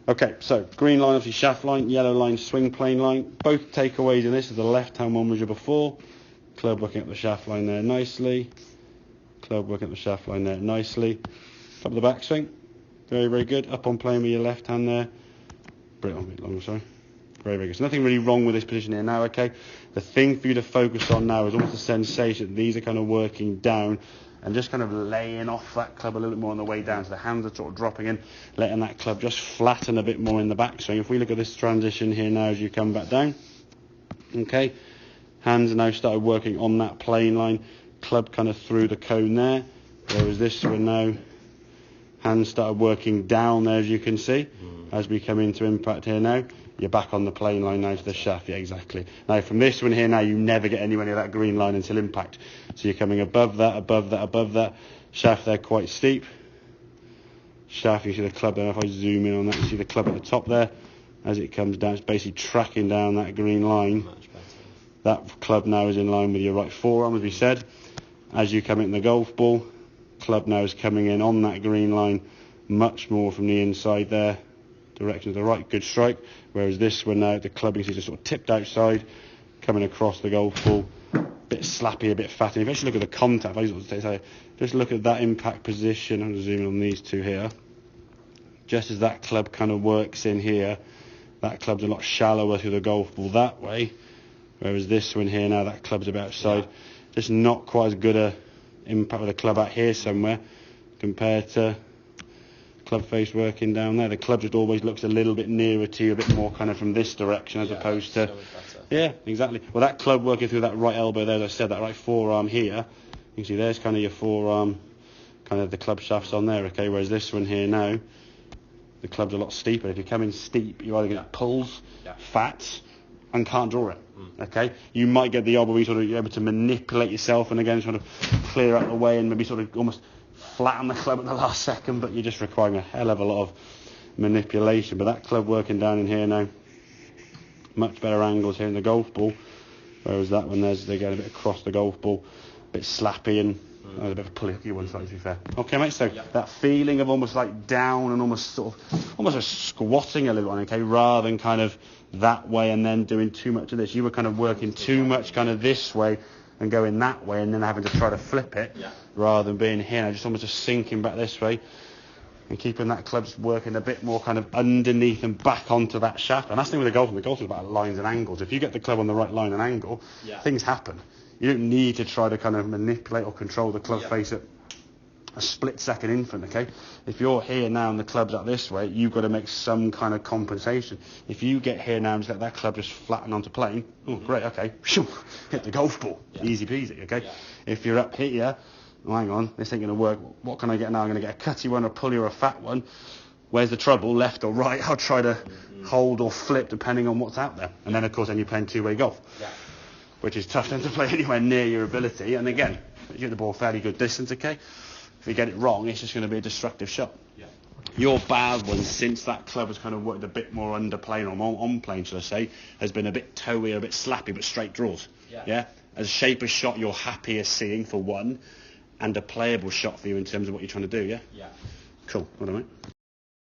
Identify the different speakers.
Speaker 1: Okay, so green line obviously shaft line, yellow line swing plane line. Both takeaways in this is the left hand one was your before. Club working up the shaft line there nicely. Club working up the shaft line there nicely. Top of the backswing. Very, very good. Up on plane with your left hand there. A bit long, sorry. Very, very good. So nothing really wrong with this position here now, okay? The thing for you to focus on now is almost the sensation that these are kind of working down and just kind of laying off that club a little bit more on the way down. So the hands are sort of dropping in, letting that club just flatten a bit more in the backswing. If we look at this transition here now as you come back down, okay, hands are now started working on that plane line, club kind of through the cone there, whereas this one now, hands started working down there as you can see. As we come into impact here now, you're back on the plane line now to the shaft. Yeah, exactly. Now from this one here now, you never get anywhere near that green line until impact. So you're coming above that, above that, above that. Shaft there quite steep. Shaft, you see the club there. If I zoom in on that, you see the club at the top there. As it comes down, it's basically tracking down that green line.
Speaker 2: Much better.
Speaker 1: That club now is in line with your right forearm, as we said. As you come in the golf ball, club now is coming in on that green line much more from the inside there. Direction to the right, good strike. Whereas this one now, the club is just sort of tipped outside, coming across the golf ball. A bit slappy, a bit fatty. If you actually look at the contact, just look at that impact position. I'm zooming on these two here. Just as that club kind of works in here, that club's a lot shallower through the golf ball that way. Whereas this one here now, that club's a bit outside. Yeah. Just not quite as good a impact with the club out here somewhere compared to club face working down there. The club just always looks a little bit nearer to you, a bit more kind of from this direction as opposed to... Yeah, exactly. Well, that club working through that right elbow there, as I said, that right forearm here, you can see there's kind of your forearm, kind of the club shaft's on there, okay? Whereas this one here now, the club's a lot steeper. If you come in steep, you either get pulls, fats, and can't draw it, okay? You might get the odd where you're able to manipulate yourself and again sort of clear out the way and maybe sort of almost flatten the club at the last second, but you're just requiring a hell of a lot of manipulation. But that club working down in here now, much better angles here in the golf ball, whereas that one they're going a bit across the golf ball, a bit slappy and a bit of a pulley one, to be fair. Okay, mate, so that feeling of almost like down and almost a squatting a little on, okay, rather than kind of that way and then doing too much of this. You were kind of working too much kind of this way and going that way and then having to try to flip it rather than being here. Just almost just sinking back this way and keeping that club working a bit more kind of underneath and back onto that shaft. And that's the thing with the golf. The golf is about lines and angles. If you get the club on the right line and angle, things happen. You don't need to try to kind of manipulate or control the club face at a split second infant, okay? If you're here now and the club's out this way, you've got to make some kind of compensation. If you get here now and just let that club just flatten onto plane, oh, great, okay, hit the golf ball, easy peasy, okay? If you're up here, oh, hang on, this ain't going to work. What can I get now? I'm going to get a cutty one, a pulley or a fat one. Where's the trouble, left or right? I'll try to hold or flip depending on what's out there. And then, of course, then you're playing two-way golf, which is tough then to play anywhere near your ability. And again, you get the ball fairly good distance, okay? If you get it wrong, it's just going to be a destructive shot. Your bad one, since that club has kind of worked a bit more under plane or on plane, shall I say, has been a bit toey, a bit slappy, but straight draws. Yeah? As a shape of shot you're happier seeing for one, and a playable shot for you in terms of what you're trying to do, yeah? Cool. Well done, mate.